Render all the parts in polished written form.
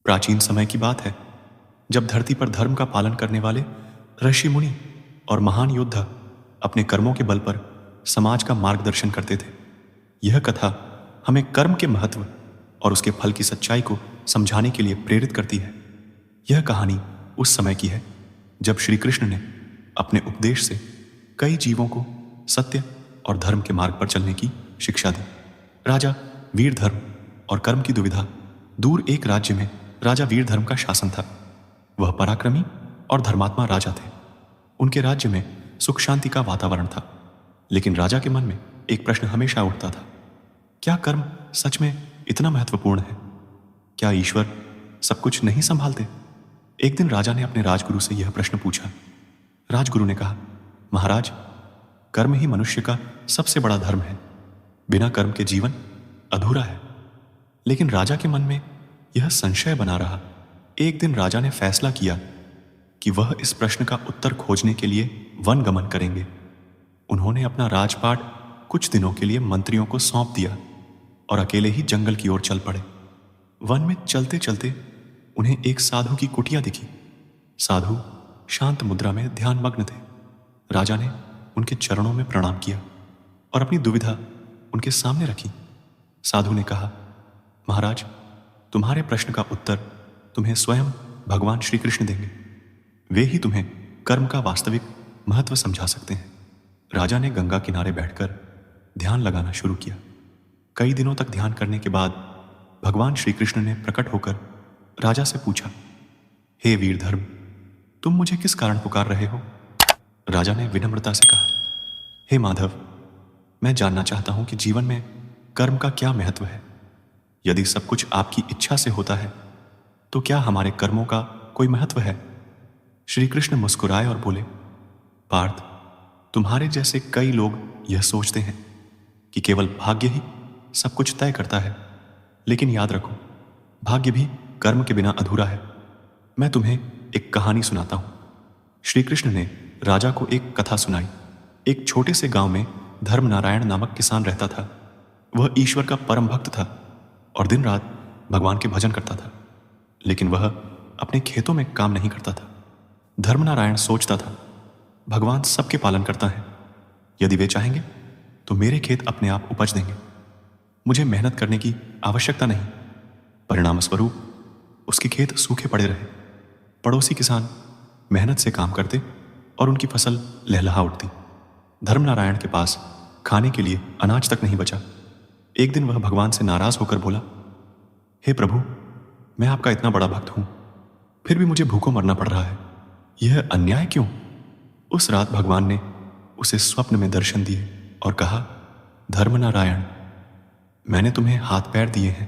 प्राचीन समय की बात है, जब धरती पर धर्म का पालन करने वाले ऋषि मुनि और महान योद्धा अपने कर्मों के बल पर समाज का मार्गदर्शन करते थे। यह कथा हमें कर्म के महत्व और उसके फल की सच्चाई को समझाने के लिए प्रेरित करती है। यह कहानी उस समय की है जब श्री कृष्ण ने अपने उपदेश से कई जीवों को सत्य और धर्म के मार्ग पर चलने की शिक्षा दी। राजा वीरधर्म और कर्म की दुविधा। दूर एक राज्य में राजा वीरधर्म का शासन था। वह पराक्रमी और धर्मात्मा राजा थे। उनके राज्य में सुख शांति का वातावरण था, लेकिन राजा के मन में एक प्रश्न हमेशा उठता था, क्या कर्म सच में इतना महत्वपूर्ण है? क्या ईश्वर सब कुछ नहीं संभालते? एक दिन राजा ने अपने राजगुरु से यह प्रश्न पूछा। राजगुरु ने कहा, महाराज, कर्म ही मनुष्य का सबसे बड़ा धर्म है। बिना कर्म के जीवन अधूरा है। लेकिन राजा के मन में यह संशय बना रहा। एक दिन राजा ने फैसला किया कि वह इस प्रश्न का उत्तर खोजने के लिए वन गमन करेंगे। उन्होंने अपना राजपाट कुछ दिनों के लिए मंत्रियों को सौंप दिया और अकेले ही जंगल की ओर चल पड़े। वन में चलते चलते उन्हें एक साधु की कुटिया दिखी। साधु शांत मुद्रा में ध्यानमग्न थे। राजा ने उनके चरणों में प्रणाम किया और अपनी दुविधा उनके सामने रखी। साधु ने कहा, महाराज, तुम्हारे प्रश्न का उत्तर तुम्हें स्वयं भगवान श्री कृष्ण देंगे। वे ही तुम्हें कर्म का वास्तविक महत्व समझा सकते हैं। राजा ने गंगा किनारे बैठकर ध्यान लगाना शुरू किया। कई दिनों तक ध्यान करने के बाद भगवान श्री कृष्ण ने प्रकट होकर राजा से पूछा, हे वीरधर्म, तुम मुझे किस कारण पुकार रहे हो? राजा ने विनम्रता से कहा, हे माधव, मैं जानना चाहता हूं कि जीवन में कर्म का क्या महत्व है। यदि सब कुछ आपकी इच्छा से होता है तो क्या हमारे कर्मों का कोई महत्व है? श्री कृष्ण मुस्कुराए और बोले, पार्थ, तुम्हारे जैसे कई लोग यह सोचते हैं कि केवल भाग्य ही सब कुछ तय करता है, लेकिन याद रखो, भाग्य भी कर्म के बिना अधूरा है। मैं तुम्हें एक कहानी सुनाता हूं। श्री कृष्ण ने राजा को एक कथा सुनाई। एक छोटे से गांव में धर्मनारायण नामक किसान रहता था। वह ईश्वर का परम भक्त था और दिन रात भगवान के भजन करता था, लेकिन वह अपने खेतों में काम नहीं करता था। धर्मनारायण सोचता था, भगवान सबके पालन करता है। यदि वे चाहेंगे तो मेरे खेत अपने आप उपज देंगे। मुझे मेहनत करने की आवश्यकता नहीं। परिणाम स्वरूप उसके खेत सूखे पड़े रहे। पड़ोसी किसान मेहनत से काम करते और उनकी फसल लहलहा उठती। धर्मनारायण के पास खाने के लिए अनाज तक नहीं बचा। एक दिन वह भगवान से नाराज होकर बोला, हे प्रभु, मैं आपका इतना बड़ा भक्त हूं, फिर भी मुझे भूखों मरना पड़ रहा है। यह अन्याय क्यों? उस रात भगवान ने उसे स्वप्न में दर्शन दिए और कहा, धर्मनारायण, मैंने तुम्हें हाथ पैर दिए हैं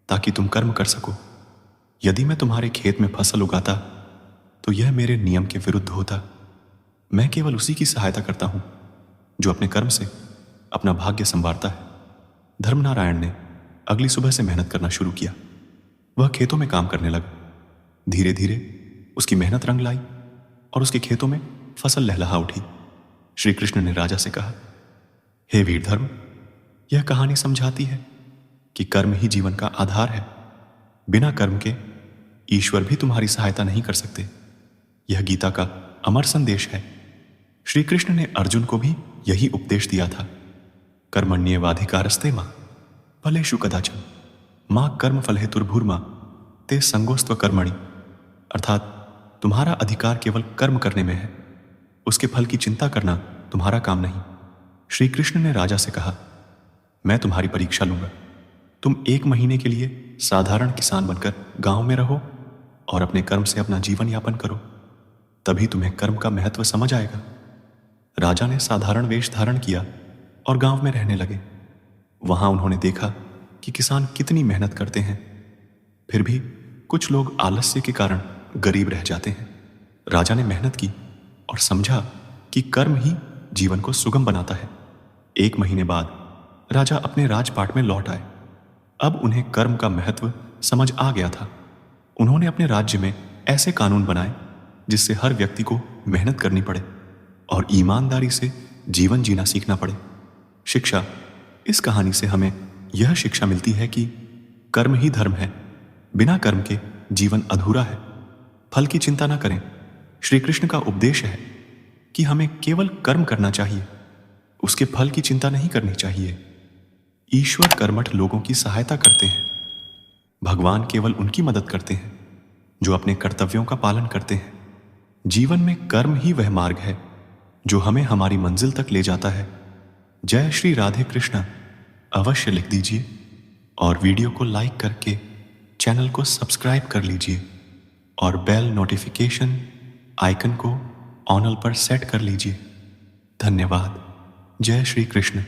ताकि तुम कर्म कर सको। यदि मैं तुम्हारे खेत में फसल उगाता तो यह मेरे नियम के विरुद्ध होता। मैं केवल उसी की सहायता करता हूं जो अपने कर्म से अपना भाग्य संवारता है। धर्मनारायण ने अगली सुबह से मेहनत करना शुरू किया। वह खेतों में काम करने लगा। धीरे धीरे उसकी मेहनत रंग लाई और उसके खेतों में फसल लहलहा उठी। श्री कृष्ण ने राजा से कहा, हे वीरधर्म, यह कहानी समझाती है कि कर्म ही जीवन का आधार है। बिना कर्म के ईश्वर भी तुम्हारी सहायता नहीं कर सकते। यह गीता का अमर संदेश है। श्री कृष्ण ने अर्जुन को भी यही उपदेश दिया था। कर्मण्येवाधिकारस्ते मां फलेषु कदाचन मां कर्म फल हेतुर्भूर्मा ते संगोस्त्व कर्मणि। अर्थात तुम्हारा अधिकार केवल कर्म करने में है, उसके फल की चिंता करना तुम्हारा काम नहीं। श्री कृष्ण ने राजा से कहा, मैं तुम्हारी परीक्षा लूंगा। तुम 1 महीने के लिए साधारण किसान बनकर गांव में रहो और अपने कर्म से अपना जीवन यापन करो, तभी तुम्हें कर्म का महत्व समझ आएगा। राजा ने साधारण वेश धारण किया और गांव में रहने लगे। वहां उन्होंने देखा कि किसान कितनी मेहनत करते हैं, फिर भी कुछ लोग आलस्य के कारण गरीब रह जाते हैं। राजा ने मेहनत की और समझा कि कर्म ही जीवन को सुगम बनाता है। 1 महीने बाद राजा अपने राजपाट में लौट आए। अब उन्हें कर्म का महत्व समझ आ गया था। उन्होंने अपने राज्य में ऐसे कानून बनाए जिससे हर व्यक्ति को मेहनत करनी पड़े और ईमानदारी से जीवन जीना सीखना पड़े। शिक्षा। इस कहानी से हमें यह शिक्षा मिलती है कि कर्म ही धर्म है। बिना कर्म के जीवन अधूरा है। फल की चिंता न करें। श्री कृष्ण का उपदेश है कि हमें केवल कर्म करना चाहिए, उसके फल की चिंता नहीं करनी चाहिए। ईश्वर कर्मठ लोगों की सहायता करते हैं। भगवान केवल उनकी मदद करते हैं जो अपने कर्तव्यों का पालन करते हैं। जीवन में कर्म ही वह मार्ग है जो हमें हमारी मंजिल तक ले जाता है। जय श्री राधे कृष्ण अवश्य लिख दीजिए और वीडियो को लाइक करके चैनल को सब्सक्राइब कर लीजिए और बेल नोटिफिकेशन आइकन को ऑन ऑल पर सेट कर लीजिए। धन्यवाद। जय श्री कृष्ण।